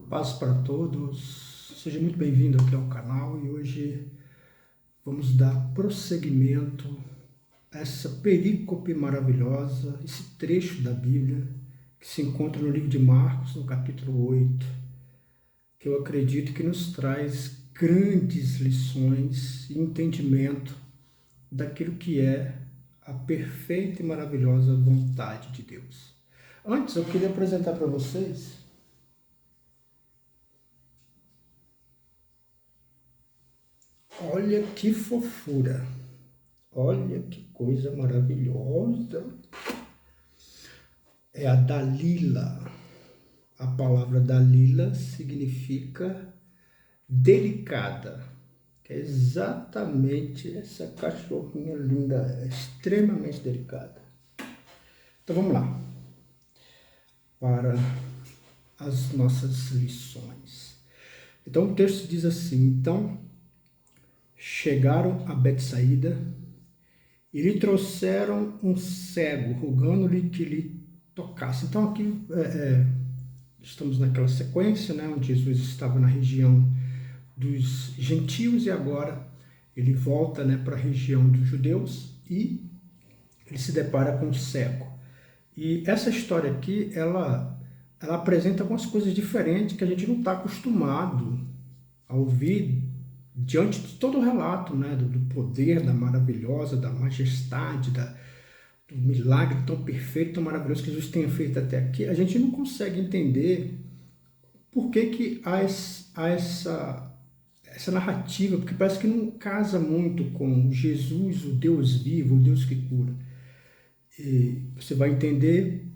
Paz para todos, seja muito bem-vindo aqui ao canal e hoje vamos dar prosseguimento a essa perícope maravilhosa, esse trecho da Bíblia que se encontra no livro de Marcos, no capítulo 8, que eu acredito que nos traz grandes lições e entendimento daquilo que é a perfeita e maravilhosa vontade de Deus. Antes, eu queria apresentar para vocês olha que fofura, olha que coisa maravilhosa. É a Dalila. A palavra Dalila significa delicada, que é exatamente essa cachorrinha linda, é extremamente delicada. Então vamos lá, para as nossas lições. Então o texto diz assim: então chegaram a Betsaída e lhe trouxeram um cego, rogando-lhe que lhe tocasse. Então aqui estamos naquela sequência, né, onde Jesus estava na região dos gentios e agora ele volta, né, para a região dos judeus e ele se depara com um cego. E essa história aqui, ela apresenta algumas coisas diferentes que a gente não está acostumado a ouvir diante de todo o relato, né, do poder, da maravilhosa, da majestade, do milagre tão perfeito, tão maravilhoso que Jesus tenha feito até aqui. A gente não consegue entender por que há essa narrativa, porque parece que não casa muito com Jesus, o Deus vivo, o Deus que cura. E você vai entender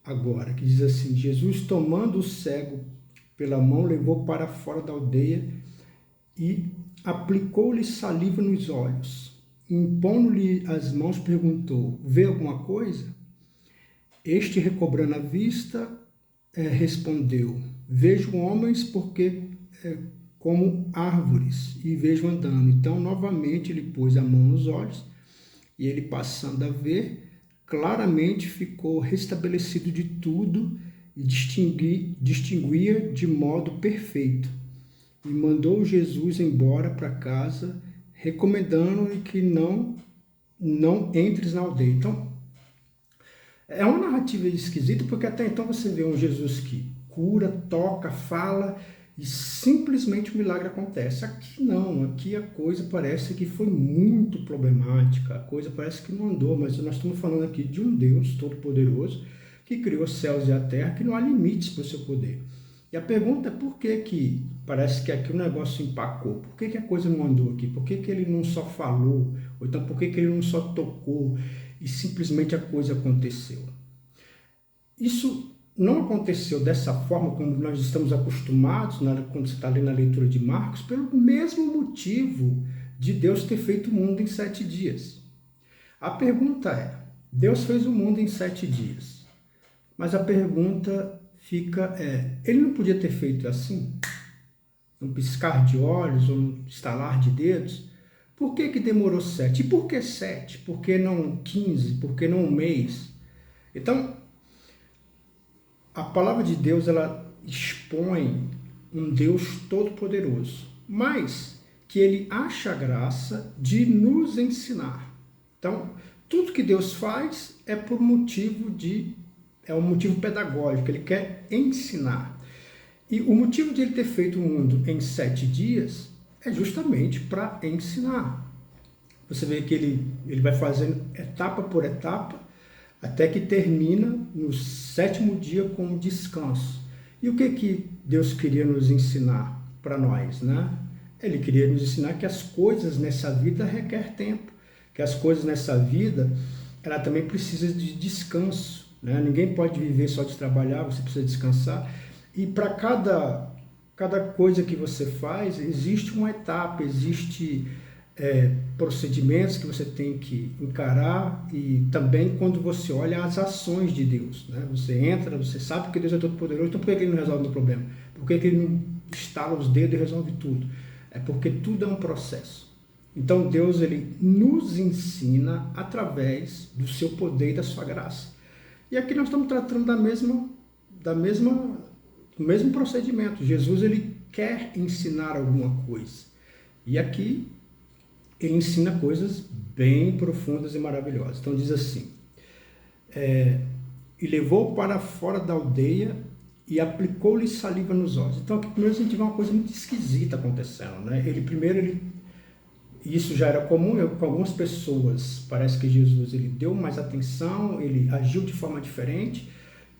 agora, que diz assim: Jesus, tomando o cego pela mão, levou para fora da aldeia e aplicou-lhe saliva nos olhos. Impondo-lhe as mãos, perguntou: vê alguma coisa? Este, recobrando a vista, respondeu: vejo homens como árvores e vejo andando. Então, novamente, ele pôs a mão nos olhos e ele, passando a ver, claramente ficou restabelecido de tudo e distinguia de modo perfeito. E mandou Jesus embora para casa, recomendando-lhe que não entres na aldeia. Então, é uma narrativa esquisita, porque até então você vê um Jesus que cura, toca, fala e simplesmente o milagre acontece. Aqui não, aqui a coisa parece que foi muito problemática, a coisa parece que não andou, mas nós estamos falando aqui de um Deus todo-poderoso que criou os céus e a terra, que não há limites para o seu poder. E a pergunta é por que parece que aqui o negócio empacou? Por que a coisa não andou aqui? Por que ele não só falou? Ou então por que ele não só tocou e simplesmente a coisa aconteceu? Isso não aconteceu dessa forma como nós estamos acostumados quando você está lendo a leitura de Marcos, pelo mesmo motivo de Deus ter feito o mundo em 7 dias. A pergunta é: Deus fez o mundo em 7 dias, mas a pergunta fica ele não podia ter feito assim? Um piscar de olhos ou um estalar de dedos? Por que demorou 7? E por que 7? Por que não 15? Por que não um mês? Então, a palavra de Deus, ela expõe um Deus todo-poderoso, mas que ele acha graça de nos ensinar. Então, tudo que Deus faz é por motivo é um motivo pedagógico, ele quer ensinar. E o motivo de ele ter feito o mundo em 7 dias é justamente para ensinar. Você vê que ele vai fazendo etapa por etapa, até que termina no 7º dia com um descanso. E o que Deus queria nos ensinar para nós, né? Ele queria nos ensinar que as coisas nessa vida requerem tempo, que as coisas nessa vida, ela também precisa de descanso, né? Ninguém pode viver só de trabalhar, você precisa descansar. E para cada coisa que você faz, existe uma etapa, existe procedimentos que você tem que encarar, e também quando você olha as ações de Deus, né? Você entra, você sabe que Deus é todo poderoso, então por que ele não resolve o problema? Por que ele não estala os dedos e resolve tudo? É porque tudo é um processo. Então Deus, ele nos ensina através do seu poder e da sua graça. E aqui nós estamos tratando da mesma o mesmo procedimento. Jesus ele quer ensinar alguma coisa. E aqui ele ensina coisas bem profundas e maravilhosas. Então diz assim, e levou para fora da aldeia e aplicou-lhe saliva nos olhos. Então aqui primeiro a gente vê uma coisa muito esquisita acontecendo, né? Isso já era comum com algumas pessoas, parece que Jesus ele deu mais atenção, ele agiu de forma diferente,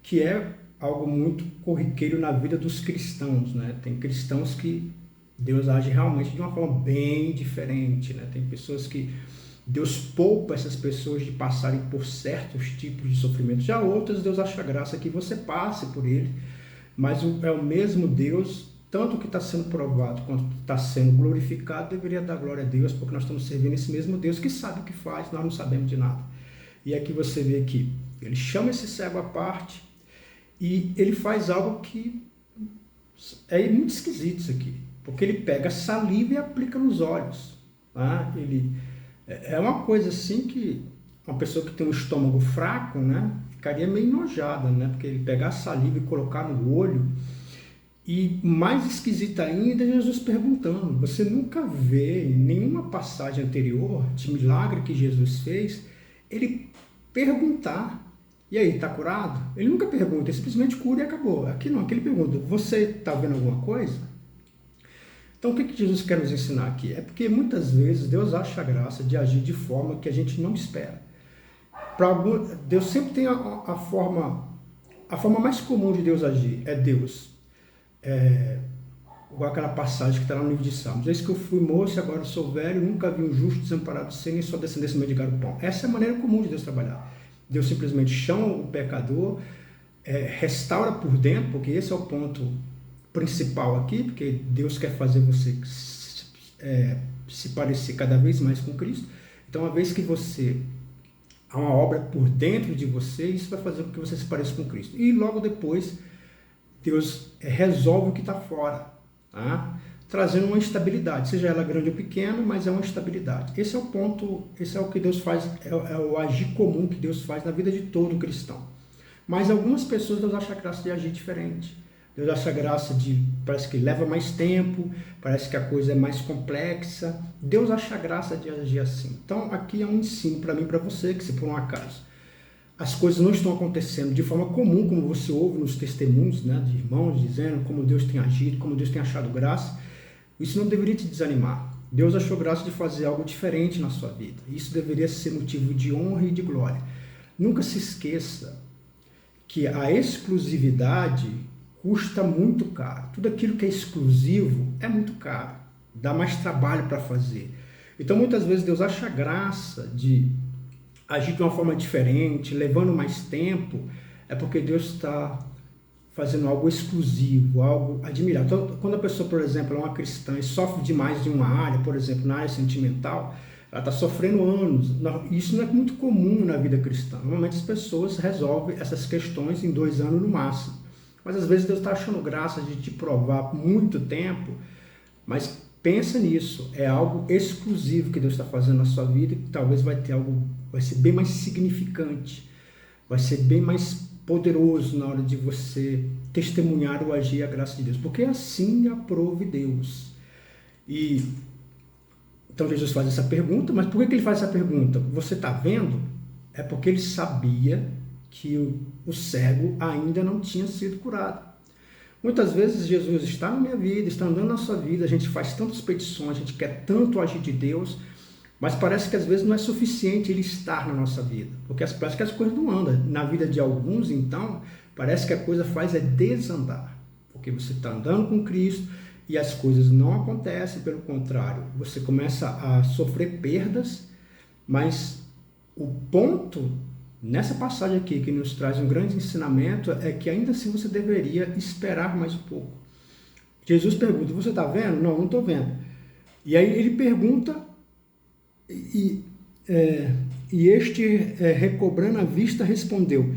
que é algo muito corriqueiro na vida dos cristãos, né? Tem cristãos que Deus age realmente de uma forma bem diferente, né? Tem pessoas que Deus poupa essas pessoas de passarem por certos tipos de sofrimento. Já outras, Deus acha graça que você passe por ele, mas é o mesmo Deus, tanto que está sendo provado quanto está sendo glorificado, deveria dar glória a Deus, porque nós estamos servindo esse mesmo Deus que sabe o que faz, nós não sabemos de nada. E aqui você vê que ele chama esse cego à parte e ele faz algo que é muito esquisito isso aqui, porque ele pega saliva e aplica nos olhos. Tá? É uma coisa assim que uma pessoa que tem um estômago fraco, né, ficaria meio enojada, né, porque ele pegar a saliva e colocar no olho. E mais esquisita ainda, Jesus perguntando. Você nunca vê em nenhuma passagem anterior de milagre que Jesus fez, ele perguntar, e aí, está curado? Ele nunca pergunta, ele simplesmente cura e acabou. Aqui não, aqui ele pergunta, você está vendo alguma coisa? Então o que Jesus quer nos ensinar aqui? É porque muitas vezes Deus acha graça de agir de forma que a gente não espera. Deus sempre tem a forma mais comum de Deus agir, é Deus. Igual aquela passagem que está lá no livro de Salmos. Eis que eu fui moço e agora sou velho, nunca vi um justo desamparado sem nem sua descendência mendigar o pão. Essa é a maneira comum de Deus trabalhar. Deus simplesmente chama o pecador, restaura por dentro, porque esse é o ponto principal aqui, porque Deus quer fazer você se parecer cada vez mais com Cristo. Então, uma vez que há uma obra por dentro de você, isso vai fazer com que você se pareça com Cristo. E logo depois, Deus resolve o que está fora, tá? Trazendo uma estabilidade, seja ela grande ou pequena, mas é uma estabilidade. Esse é o ponto, esse é o que Deus faz, é o agir comum que Deus faz na vida de todo cristão. Mas algumas pessoas Deus acha graça de agir diferente. Deus acha graça parece que leva mais tempo, parece que a coisa é mais complexa. Deus acha graça de agir assim. Então aqui é um ensino para mim e para você, que se por um acaso as coisas não estão acontecendo de forma comum, como você ouve nos testemunhos, né, de irmãos dizendo como Deus tem agido, como Deus tem achado graça, isso não deveria te desanimar. Deus achou graça de fazer algo diferente na sua vida. Isso deveria ser motivo de honra e de glória. Nunca se esqueça que a exclusividade custa muito caro. Tudo aquilo que é exclusivo é muito caro. Dá mais trabalho para fazer. Então, muitas vezes, Deus acha graça de agir de uma forma diferente, levando mais tempo, é porque Deus está fazendo algo exclusivo, algo admirável. Então, quando a pessoa, por exemplo, é uma cristã e sofre demais de uma área, por exemplo, na área sentimental, ela está sofrendo anos. Isso não é muito comum na vida cristã. Normalmente as pessoas resolvem essas questões em 2 anos no máximo. Mas às vezes Deus está achando graça de te provar por muito tempo, mas pensa nisso, é algo exclusivo que Deus está fazendo na sua vida, que talvez vai ser bem mais significante, vai ser bem mais poderoso na hora de você testemunhar o agir e a graça de Deus, porque assim aprove Deus. E então Jesus faz essa pergunta, mas por que ele faz essa pergunta? Você está vendo? É porque ele sabia que o cego ainda não tinha sido curado. Muitas vezes Jesus está na minha vida, está andando na sua vida, a gente faz tantas petições, a gente quer tanto agir de Deus, mas parece que às vezes não é suficiente ele estar na nossa vida, porque parece que as coisas não andam. Na vida de alguns, então, parece que a coisa faz desandar, porque você está andando com Cristo e as coisas não acontecem, pelo contrário, você começa a sofrer perdas, mas o ponto nessa passagem aqui, que nos traz um grande ensinamento, é que ainda assim você deveria esperar mais um pouco. Jesus pergunta, você está vendo? Não, não estou vendo. E aí ele pergunta, e este, recobrando a vista, respondeu,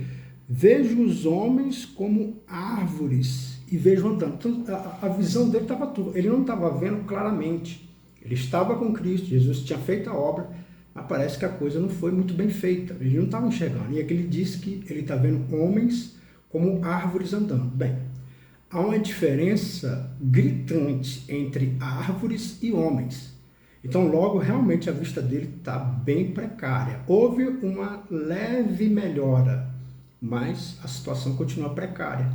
vejo os homens como árvores e vejo andando. Então, a visão dele estava tudo. Ele não estava vendo claramente. Ele estava com Cristo, Jesus tinha feito a obra, mas parece que a coisa não foi muito bem feita. Ele não estava enxergando. E aqui ele disse que ele está vendo homens como árvores andando. Bem, há uma diferença gritante entre árvores e homens. Então, logo, realmente a vista dele está bem precária. Houve uma leve melhora, mas a situação continua precária,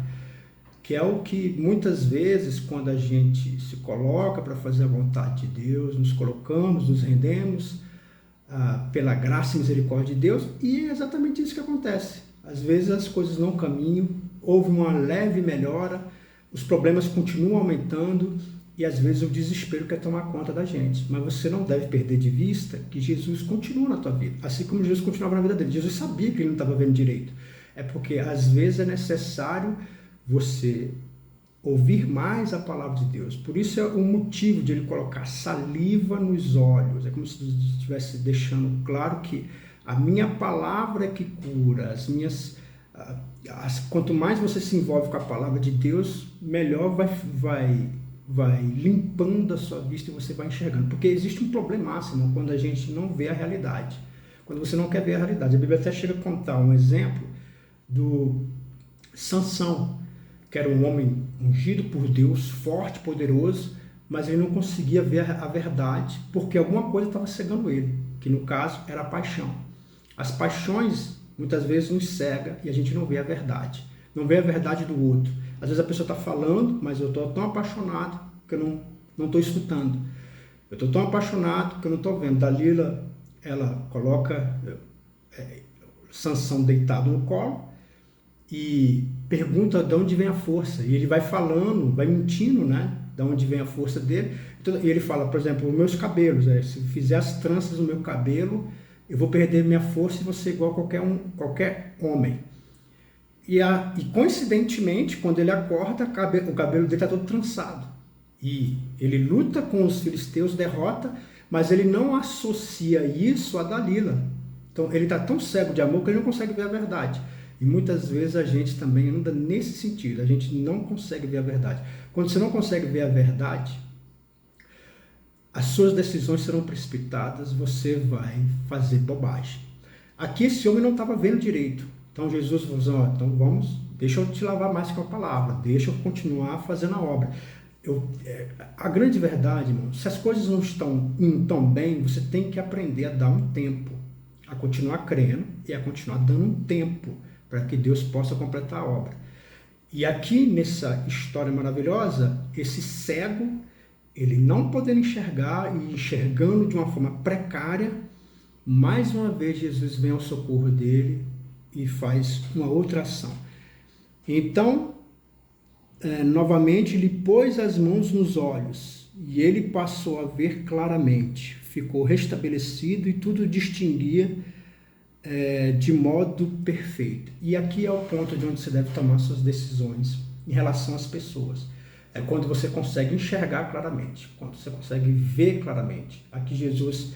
que é o que muitas vezes, quando a gente se coloca para fazer a vontade de Deus, nos colocamos, nos rendemos pela graça e misericórdia de Deus, e é exatamente isso que acontece. Às vezes as coisas não caminham, houve uma leve melhora, os problemas continuam aumentando e às vezes o desespero quer tomar conta da gente. Mas você não deve perder de vista que Jesus continua na tua vida, assim como Jesus continuava na vida dele. Jesus sabia que ele não estava vendo direito. É porque às vezes é necessário você ouvir mais a palavra de Deus. Por isso é o motivo de ele colocar saliva nos olhos. É como se estivesse deixando claro que a minha palavra é que cura. Quanto mais você se envolve com a palavra de Deus, melhor vai limpando a sua vista e você vai enxergando. Porque existe um problemaço quando a gente não vê a realidade. Quando você não quer ver a realidade. A Bíblia até chega a contar um exemplo do Sansão, que era um homem ungido por Deus, forte, poderoso, mas ele não conseguia ver a verdade, porque alguma coisa estava cegando ele, que no caso era a paixão. As paixões muitas vezes nos cegam e a gente não vê a verdade, não vê a verdade do outro. Às vezes a pessoa está falando, mas eu estou tão apaixonado que eu não estou escutando. Eu estou tão apaixonado que eu não estou vendo. Dalila, ela coloca Sansão deitado no colo e pergunta de onde vem a força. E ele vai falando, vai mentindo, né? De onde vem a força dele. Então, e ele fala, por exemplo, os meus cabelos. Se fizer as tranças no meu cabelo, eu vou perder minha força e vou ser igual a qualquer homem. E coincidentemente, quando ele acorda, o cabelo dele está todo trançado. E ele luta com os filisteus, derrota, mas ele não associa isso a Dalila. Então ele está tão cego de amor que ele não consegue ver a verdade. E muitas vezes a gente também anda nesse sentido, a gente não consegue ver a verdade. Quando você não consegue ver a verdade, as suas decisões serão precipitadas, você vai fazer bobagem. Aqui esse homem não estava vendo direito. Então Jesus falou assim, então deixa eu te lavar mais com a palavra, deixa eu continuar fazendo a obra. A grande verdade, irmão, se as coisas não estão indo tão bem, você tem que aprender a dar um tempo, a continuar crendo e a continuar dando um tempo para que Deus possa completar a obra. E aqui nessa história maravilhosa, esse cego, ele não podendo enxergar e enxergando de uma forma precária, mais uma vez Jesus vem ao socorro dele e faz uma outra ação. Então, novamente, ele pôs as mãos nos olhos e ele passou a ver claramente, ficou restabelecido e tudo distinguia de modo perfeito. E aqui é o ponto de onde você deve tomar suas decisões em relação às pessoas. É quando você consegue enxergar claramente, quando você consegue ver claramente. Aqui Jesus,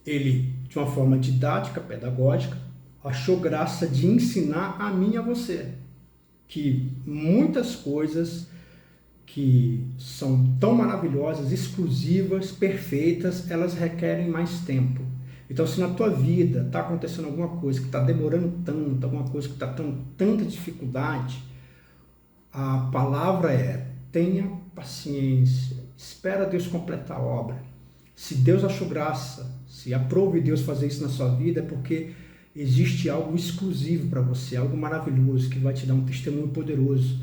ele, de uma forma didática, pedagógica, achou graça de ensinar a mim e a você que muitas coisas que são tão maravilhosas, exclusivas, perfeitas, elas requerem mais tempo. Então, se na tua vida está acontecendo alguma coisa que está demorando tanto, alguma coisa que está tendo tanta dificuldade, a palavra tenha paciência, espera Deus completar a obra. Se Deus achou graça, se aprove Deus fazer isso na sua vida, é porque existe algo exclusivo para você, algo maravilhoso que vai te dar um testemunho poderoso.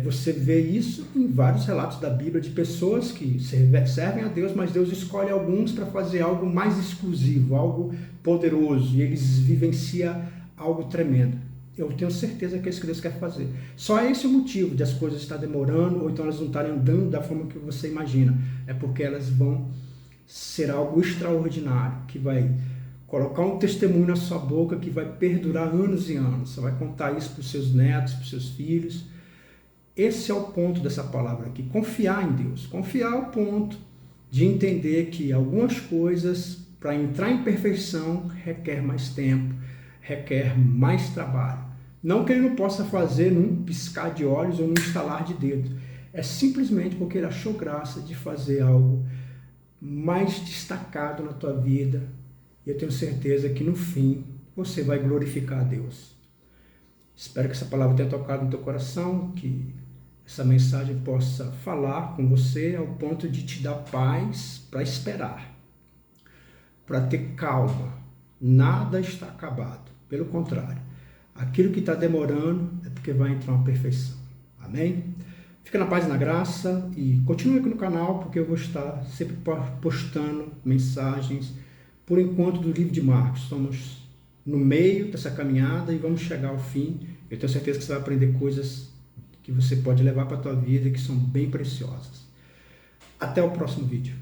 Você vê isso em vários relatos da Bíblia de pessoas que servem a Deus, mas Deus escolhe alguns para fazer algo mais exclusivo, algo poderoso, e eles vivenciam algo tremendo. Eu tenho certeza que é isso que Deus quer fazer. Só esse é o motivo de as coisas estarem demorando, ou então elas não estarem andando da forma que você imagina. É porque elas vão ser algo extraordinário, que vai colocar um testemunho na sua boca que vai perdurar anos e anos. Você vai contar isso para os seus netos, para os seus filhos. Esse é o ponto dessa palavra aqui, confiar em Deus. Confiar é o ponto de entender que algumas coisas, para entrar em perfeição, requer mais tempo, requer mais trabalho. Não que ele não possa fazer num piscar de olhos ou num estalar de dedo. É simplesmente porque ele achou graça de fazer algo mais destacado na tua vida. E eu tenho certeza que no fim você vai glorificar a Deus. Espero que essa palavra tenha tocado no teu coração, que essa mensagem possa falar com você ao ponto de te dar paz para esperar, para ter calma. Nada está acabado. Pelo contrário, aquilo que está demorando é porque vai entrar uma perfeição. Amém? Fica na paz e na graça e continue aqui no canal, porque eu vou estar sempre postando mensagens, por enquanto, do livro de Marcos. Estamos no meio dessa caminhada e vamos chegar ao fim. Eu tenho certeza que você vai aprender coisas que você pode levar para a tua vida e que são bem preciosas. Até o próximo vídeo.